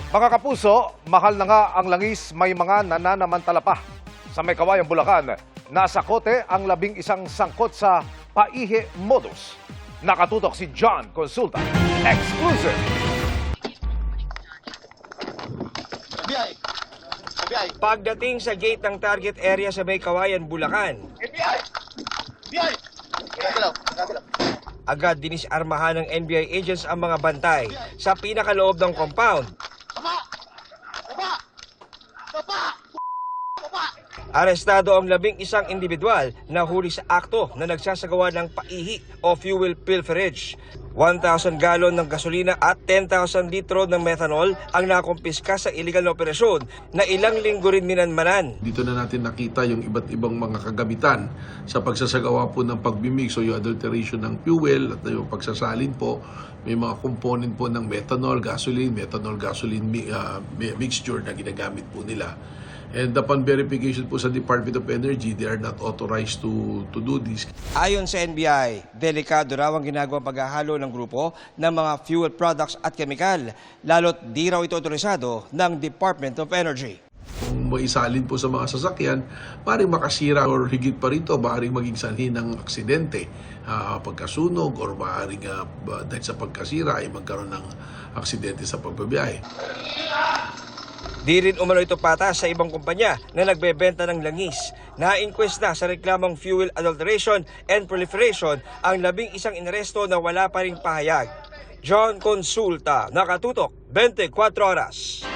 Mga kapuso, mahal na nga ang langis, may mga nananamantala pa. Sa May Kawayan, Bulacan, nasa kote ang 11 sangkot sa paihi modus. Nakatutok si John Consulta. Exclusive! FBI! FBI! Pagdating sa gate ng target area sa May Kawayan, Bulacan, FBI! FBI! Kasilaw. agad dinisarmahan ng NBI agents ang mga bantay sa pinakaloob ng compound. Arestado ang 11 individual na huli sa akto na nagsasagawa ng paihi o fuel pilferage. 1,000 galon ng gasolina at 10,000 litro ng methanol ang nakumpiska sa illegal na operasyon na ilang linggo rin minanmanan. Dito na natin nakita yung iba't ibang mga kagamitan sa pagsasagawa po ng pagbimix o yung adulteration ng fuel at yung pagsasalin po. May mga component po ng methanol gasoline mixture na ginagamit po nila. And upon verification po sa Department of Energy, they are not authorized to do this. Ayon sa NBI, delikado raw ang ginagawang paghahalo ng grupo ng mga fuel products at kemikal, lalo't di raw ito otorisado ng Department of Energy. Kung maisalin po sa mga sasakyan, maaaring makasira or higit pa rito, maaaring maging sanhi ng aksidente, pagkasunog or maaaring dahil sa pagkasira ay magkaroon ng aksidente sa pagbabiyahe. Di rin umano ito patas sa ibang kumpanya na nagbebenta ng langis. Na-inquest na sa reklamong fuel adulteration and proliferation ang 11 inaresto na wala pa ring pahayag. John Consulta, Nakatutok, 24 Oras.